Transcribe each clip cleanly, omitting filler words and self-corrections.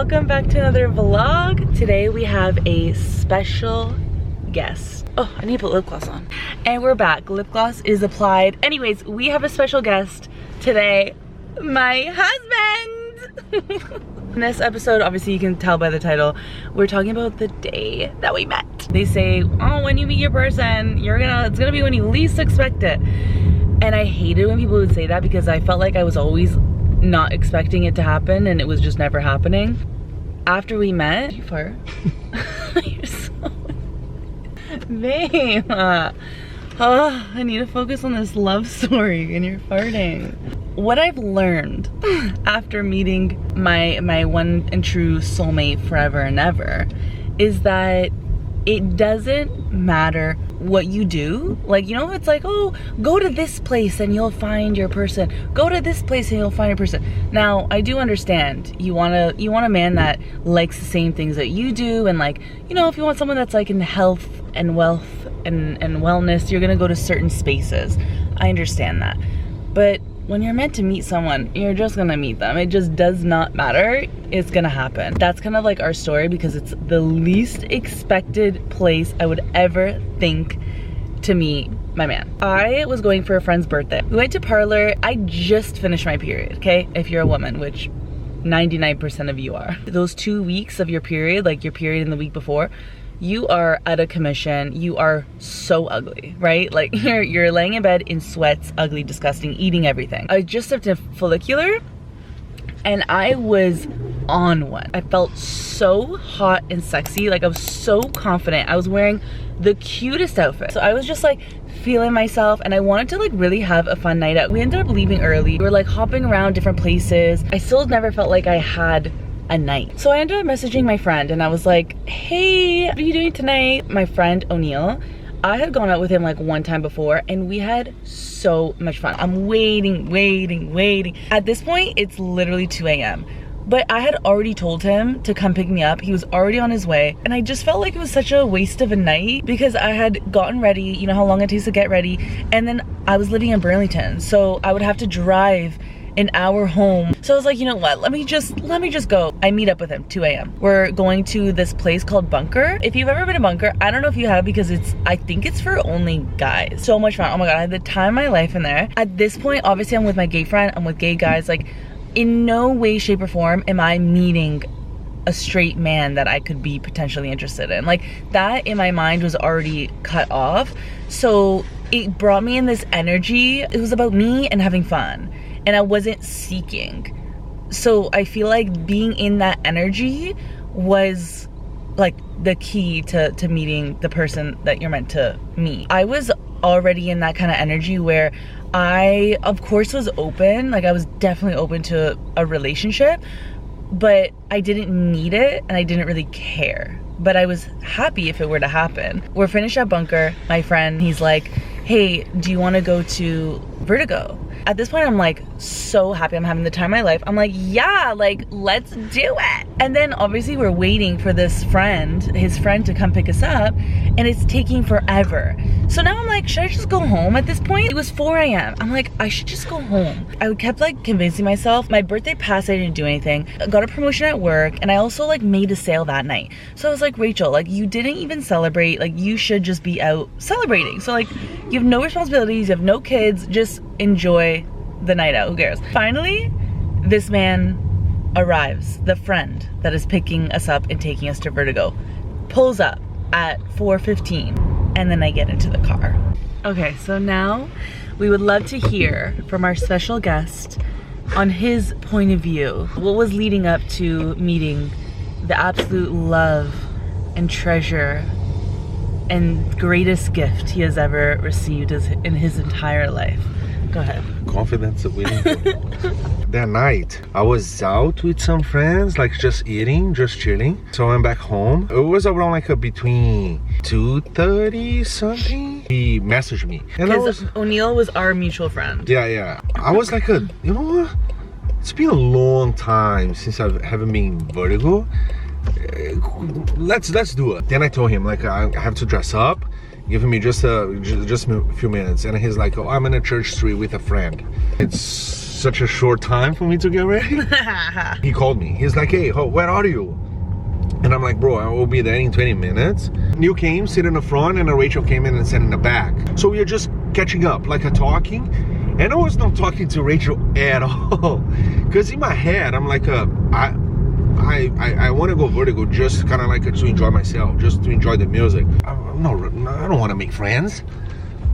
welcome back to another vlog. Today we have a special guest. Oh, I need to put lip gloss on. And we're back. Lip gloss is applied. Anyways, we have a special guest today, my husband. In this episode, obviously you can tell by the title, we're talking about the day that we met. They say, oh, when you meet your person, it's gonna be when you least expect it. And I hated when people would say that because I felt like I was always not expecting it to happen and it was just never happening. After we met, you fart? You're so... Babe, I need to focus on this love story and you're farting. What I've learned after meeting my one and true soulmate forever and ever is that it doesn't matter what you do. Like, you know, it's like, oh, go to this place and you'll find your person. Go to this place and you'll find your person. Now, I do understand you want a man that likes the same things that you do, and like, you know, if you want someone that's like in health and wealth and wellness, you're gonna go to certain spaces. I understand that. But when you're meant to meet someone, you're just gonna meet them. It just does not matter. It's gonna happen. That's kind of like our story because it's the least expected place I would ever think to meet my man. I was going for a friend's birthday. We went to parlor. I just finished my period, okay? If you're a woman, which 99% of you are. Those 2 weeks of your period, like your period in the week before, you are at a commission. You are so ugly, right? Like you're laying in bed in sweats, ugly, disgusting, eating everything. I just stepped in follicular and I was on one. I felt so hot and sexy. Like I was so confident. I was wearing the cutest outfit. So I was just like feeling myself and I wanted to like really have a fun night out. We ended up leaving early. We were like hopping around different places. I still never felt like I had a night. So I ended up messaging my friend and I was like, hey, what are you doing tonight? My friend O'Neill, I had gone out with him like one time before and we had so much fun. I'm waiting. At this point, it's literally 2 a.m. But I had already told him to come pick me up. He was already on his way. And I just felt like it was such a waste of a night because I had gotten ready, you know how long it takes to get ready. And then I was living in Burlington. So I would have to drive an hour home. So I was like, you know what, let me just go. I meet up with him 2 a.m. We're going to this place called Bunker. If you've ever been to Bunker, I don't know if you have because I think it's for only guys. So much fun. Oh my god, I had the time of my life in there. At this point, obviously I'm with my gay friend, I'm with gay guys. Like in no way, shape or form am I meeting a straight man that I could be potentially interested in. Like that in my mind was already cut off. So it brought me in this energy. It was about me and having fun. And I wasn't seeking. So I feel like being in that energy was like the key to meeting the person that you're meant to meet. I was already in that kind of energy where I, of course, was open. Like I was definitely open to a relationship, but I didn't need it and I didn't really care. But I was happy if it were to happen. We're finished at Bunker. My friend, he's like, hey, do you want to go to Vertigo? At this point, I'm like so happy. I'm having the time of my life. I'm like, yeah, like let's do it. And then obviously we're waiting for this friend, his friend to come pick us up and it's taking forever. So now I'm like, should I just go home at this point? It was 4 a.m. I'm like, I should just go home. I kept like convincing myself. My birthday passed, I didn't do anything. I got a promotion at work and I also like made a sale that night. So I was like, Rachel, like you didn't even celebrate. Like you should just be out celebrating. So like you have no responsibilities, you have no kids, just enjoy the night out, who cares? Finally, this man arrives, the friend that is picking us up and taking us to Vertigo, pulls up at 4:15 and then I get into the car. Okay, so now we would love to hear from our special guest on his point of view. What was leading up to meeting the absolute love and treasure and greatest gift he has ever received in his entire life. Go ahead. Confidence waiting. That night, I was out with some friends, like just eating, just chilling. So I went back home. It was around like between 2:30 something. He messaged me. Because O'Neill was our mutual friend. Yeah. I was like, you know what? It's been a long time since I haven't been in Vertigo. Let's do it. Then I told him like I have to dress up. Give me just a few minutes, and he's like, oh, I'm in a church street with a friend. It's such a short time for me to get ready. He called me. He's like, hey, where are you? And I'm like, bro, I will be there in 20 minutes. Neil came, sit in the front, and Rachel came in and sat in the back. So we are just catching up, like talking. And I was not talking to Rachel at all. Because in my head, I'm like, I want to go vertigo just kind of like to enjoy myself, just to enjoy the music. I don't want to make friends.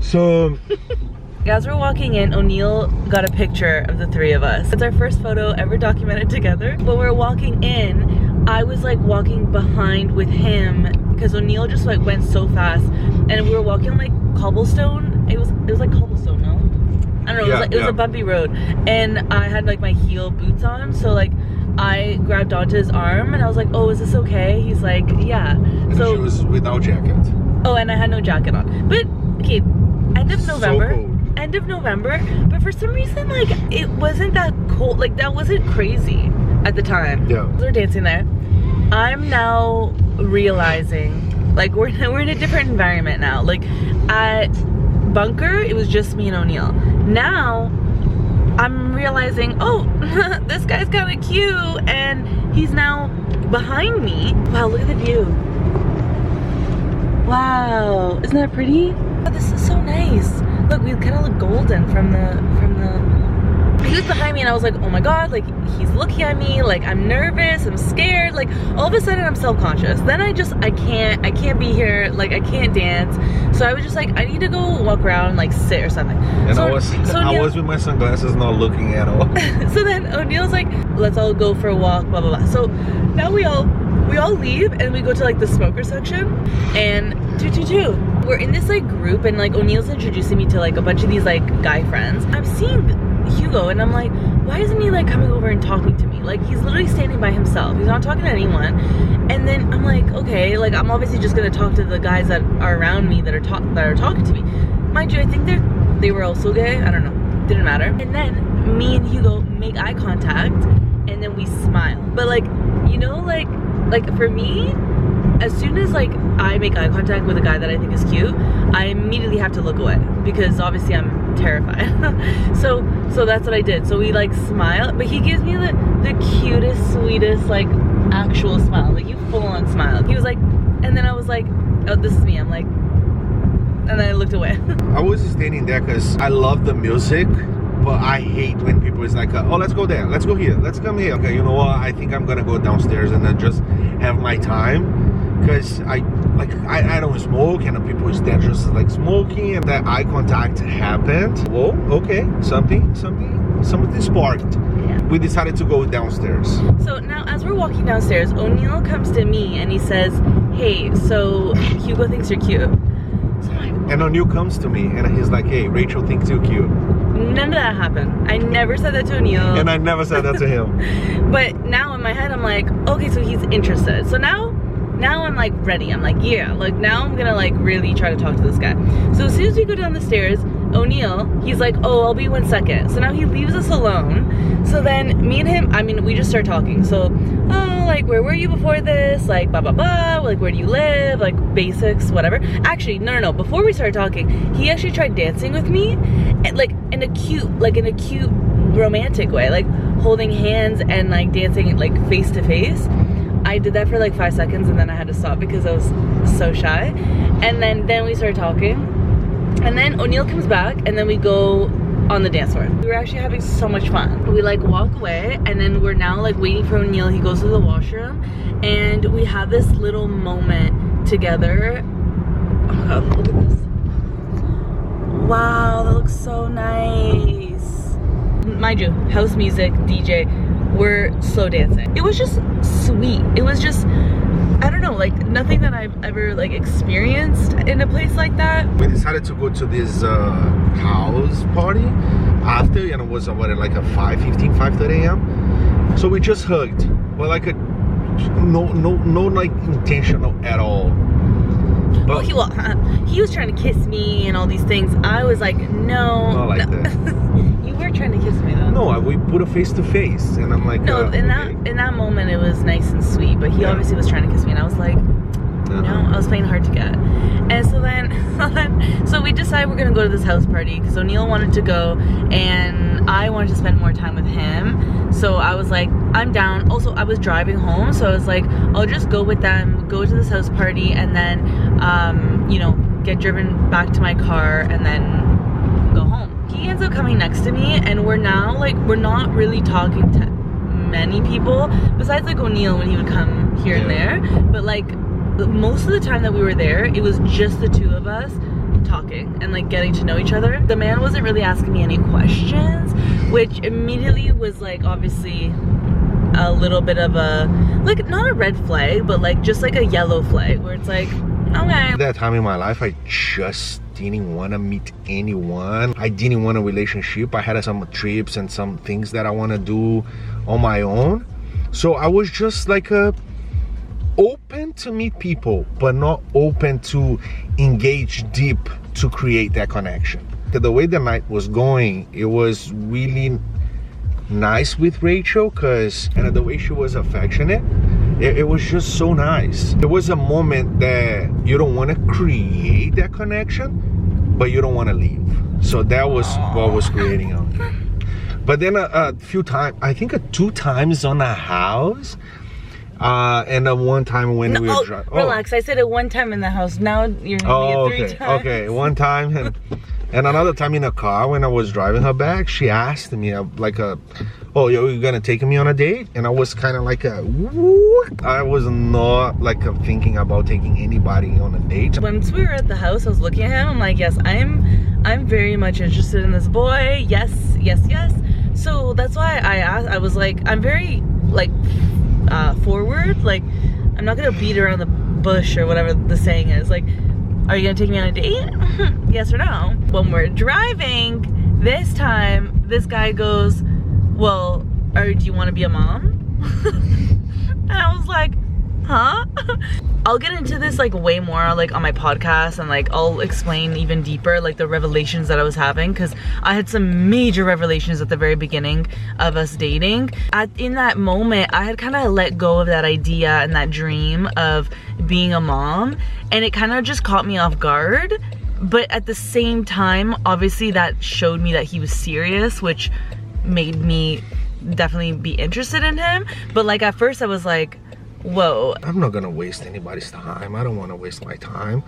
So... As we're walking in, O'Neill got a picture of the three of us. It's our first photo ever documented together. When we're walking in, I was like walking behind with him because O'Neill just like went so fast, and we were walking like cobblestone. It was like cobblestone, no? I don't know. Yeah, it was a bumpy road, and I had like my heel boots on, so like I grabbed onto his arm and I was like, "Oh, is this okay?" He's like, "Yeah." And so she was without jacket. Oh, and I had no jacket on. But okay, end of November. So cold. End of November, but for some reason like it wasn't that cold, like that wasn't crazy at the time. Yeah, we're dancing there. I'm now realizing like we're in a different environment now. Like at Bunker it was just me and O'Neill. Now I'm realizing, oh, this guy's kind of cute and he's now behind me. Wow, look at the view. Wow, isn't that pretty? Oh, this is so nice. Look, we kind of look golden from the. He was behind me and I was like, oh my god, like he's looking at me, like I'm nervous, I'm scared, like all of a sudden I'm self-conscious. Then I can't be here, like I can't dance. So I was just like, I need to go walk around, like sit or something. And so, I was with my sunglasses, not looking at all. So then O'Neill's like, let's all go for a walk, blah blah blah. So now we all leave and we go to like the smoker section, and we're in this like group, and like O'Neill's introducing me to like a bunch of these like guy friends. I'm seeing Hugo and I'm like, why isn't he like coming over and talking to me? Like he's literally standing by himself, he's not talking to anyone. And then I'm like, okay, like I'm obviously just gonna talk to the guys that are around me that are talking to me. Mind you, I think they were also gay, I don't know, didn't matter. And then me and Hugo make eye contact and then we smile. But like, you know, like for me, as soon as like I make eye contact with a guy that I think is cute, I immediately have to look away because obviously I'm terrified. so that's what I did. So we like smile, but he gives me the cutest, sweetest like actual smile, like you full on smile. He was like, and then I was like, oh, this is me. I'm like, and then I looked away. I was standing there because I love the music, but I hate when people is like, oh, let's go there, let's go here, let's come here. Okay, you know what? I think I'm gonna go downstairs and then just have my time. Because I don't smoke, and the people is there just like smoking, and that eye contact happened. Whoa, okay, something sparked. Yeah. We decided to go downstairs. So now as we're walking downstairs, O'Neill comes to me and he says, hey, so Hugo thinks you're cute. So and O'Neill comes to me and he's like, hey, Rachel thinks you're cute. None of that happened. I never said that to O'Neill. And I never said that to him. But now in my head I'm like, okay, so he's interested. So now I'm like ready. I'm like, yeah, like now I'm gonna like really try to talk to this guy. So as soon as we go down the stairs, O'Neill, he's like, oh, I'll be 1 second. So now he leaves us alone. So then me and him, I mean, we just start talking. So, oh, like, where were you before this? Like, blah, blah, blah. Like, where do you live? Like, basics, whatever. Actually, no. Before we started talking, he actually tried dancing with me, and, like, in a cute romantic way. Like, holding hands and, like, dancing, like, face to face. I did that for like 5 seconds and then I had to stop because I was so shy. And then we started talking. And then O'Neill comes back and then we go on the dance floor. We were actually having so much fun. We like walk away and then we're now like waiting for O'Neill. He goes to the washroom and we have this little moment together. Oh my god, look at this. Wow, that looks so nice. Mind you, house music, DJ. We're slow dancing. It was just sweet. It was just, I don't know, like nothing that I've ever like experienced in a place like that. We decided to go to this house party after, and it was about like a 5:30 a.m. So we just hugged, but like no like intentional at all. But he was trying to kiss me and all these things. I was like, no. Not like that. You were trying to kiss me though. No, we put a face to face, and I'm like, no. In that moment, it was nice and sweet. But he obviously was trying to kiss me, and I was like, no. I was playing hard to get. And so then on. So we decided we're gonna go to this house party because O'Neill wanted to go and I wanted to spend more time with him. So I was like, I'm down. Also, I was driving home, so I was like, I'll just go with them, go to this house party, and then, you know, get driven back to my car and then go home. He ends up coming next to me, and we're now like, we're not really talking to many people besides like O'Neill when he would come here and there, but like most of the time that we were there, it was just the two of us talking and like getting to know each other. The man wasn't really asking me any questions, which immediately was like obviously a little bit of a, like, not a red flag, but like just like a yellow flag where it's like, okay. That time in my life, I just didn't want to meet anyone. I didn't want a relationship. I had some trips and some things that I want to do on my own. So I was just like open to meet people, but not open to engage deep to create that connection. The way the night was going, it was really nice with Rachel, because and the way she was affectionate, it was just so nice. There was a moment that you don't want to create that connection, but you don't want to leave. So that was what was creating it. But then a few times, I think 2 times on a house, and one time when we were driving. Relax, I said it 1 time in the house. Now you're gonna get 3 times. Okay, 1 time and another time in a car when I was driving her back, she asked me like oh, you're gonna take me on a date? And I was kind of like what? I was not like thinking about taking anybody on a date. Once we were at the house, I was looking at him, I'm like, yes, I'm very much interested in this boy. Yes, yes, yes. So that's why I asked, I was like, I'm very like forward, like I'm not gonna beat around the bush or whatever the saying is. Like, are you gonna take me on a date? Yes or no? When we're driving, this time, this guy goes, well, do you want to be a mom? And I was like, huh? I'll get into this like way more like on my podcast, and like I'll explain even deeper like the revelations that I was having, because I had some major revelations at the very beginning of us dating. In that moment, I had kind of let go of that idea and that dream of being a mom, and it kind of just caught me off guard. But at the same time, obviously that showed me that he was serious, which made me definitely be interested in him. But like at first I was like, whoa, I'm not gonna waste anybody's time. I don't want to waste my time.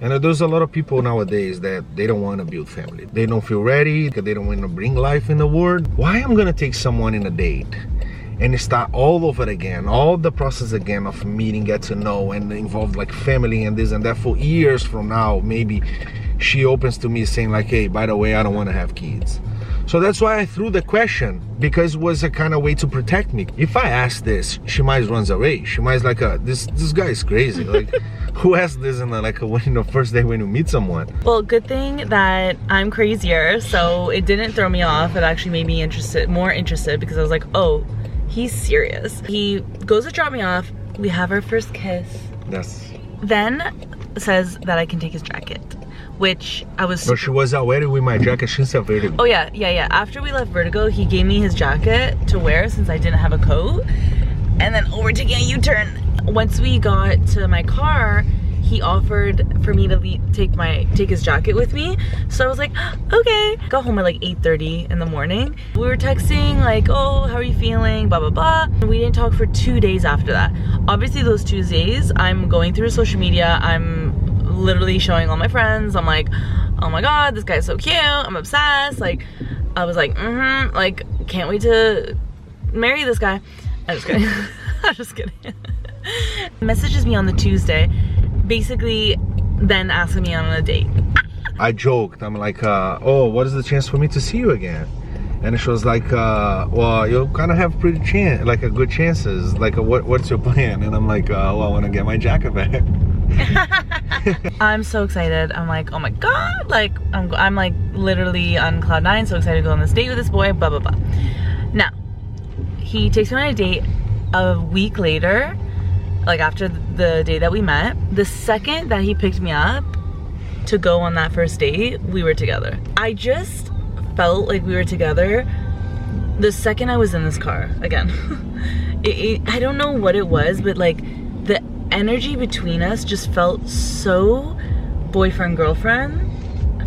And there's a lot of people nowadays that they don't want to build family. They don't feel ready, they don't want to bring life in the world. Why I'm gonna take someone in a date and start all over again, all the process again of meeting, get to know, and involve like family and this and that for years from now? Maybe she opens to me saying like, hey, by the way, I don't want to have kids. So that's why I threw the question, because it was a kind of way to protect me. If I ask this, she might run away. She might like, this guy is crazy. Like, who asks this in the first day when you meet someone? Well, good thing that I'm crazier, so it didn't throw me off. It actually made me more interested, because I was like, oh, he's serious. He goes to drop me off. We have our first kiss. Yes. Then says that I can take his jacket, which I was... But she was already with my jacket since Vertigo. Oh yeah. After we left Vertigo, he gave me his jacket to wear since I didn't have a coat. And then over taking a U-turn. Once we got to my car, he offered for me to take his jacket with me. So I was like, okay. Got home at like 8:30 in the morning. We were texting like, oh, how are you feeling? Blah, blah, blah. And we didn't talk for 2 days after that. Obviously those 2 days, I'm going through social media. I'm literally showing all my friends. I'm like, oh my God, this guy's so cute. I'm obsessed. Like, I was like, like, can't wait to marry this guy. I'm just kidding. I'm just kidding. Messages me on the Tuesday, basically then asking me on a date. I joked, I'm like, oh, what is the chance for me to see you again? And she was like, well, you kind of have pretty good chances. Like, what's your plan? And I'm like, well, I want to get my jacket back. I'm so excited. I'm like, oh my God, like I'm like literally on cloud 9, so excited to go on this date with this boy, blah blah blah. Now he takes me on a date a week later, like after the day that we met. The second that he picked me up to go on that first date, we were together. I just felt like we were together the second I was in this car again. I don't know what it was, but like the energy between us just felt so boyfriend girlfriend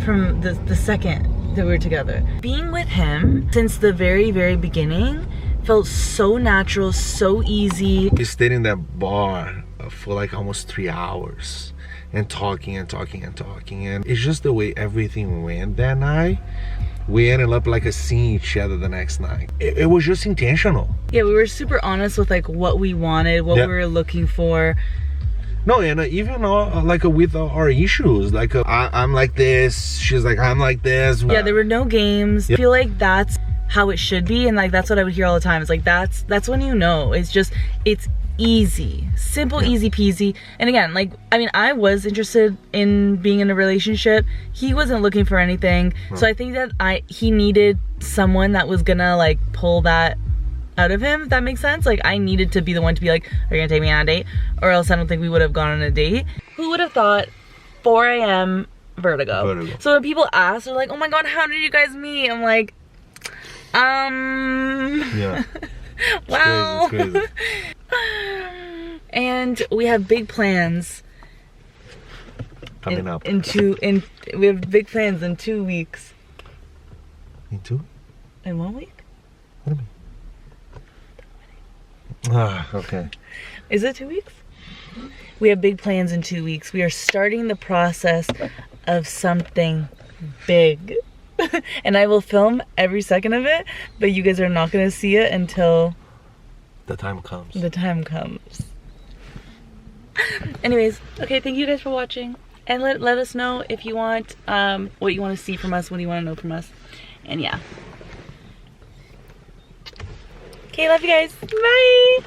from the second that we were together. Being with him since the very, very beginning felt so natural, so easy. We stayed in that bar for like almost 3 hours and talking and talking and talking, and it's just the way everything went that night. We ended up like seeing each other the next night. It was just intentional. Yeah, we were super honest with like what we wanted, what we were looking for. No, and even like with our issues, like I'm like this, she's like I'm like this. Yeah, there were no games. I feel like that's how it should be, and like that's what I would hear all the time. It's like that's when you know. It's easy, simple, easy peasy. And again, like I mean, I was interested in being in a relationship. He wasn't looking for anything, so I think that he needed someone that was gonna like pull that out of him, if that makes sense. Like I needed to be the one to be like, are you gonna take me on a date? Or else I don't think we would have gone on a date. Who would have thought 4 a.m. vertigo. So when people ask, they're like, oh my god, how did you guys meet? I'm like, yeah. Wow. It's crazy. And we have big plans coming up. We have big plans in 2 weeks. In 2? In 1 week? What do you mean? Ah, okay. Is it 2 weeks? We have big plans in 2 weeks. We are starting the process of something big. And I will film every second of it, but you guys are not going to see it until the time comes. The time comes. Anyways, okay, thank you guys for watching. And let us know if you want, what you want to see from us, what you want to know from us. And yeah. Okay, love you guys. Bye!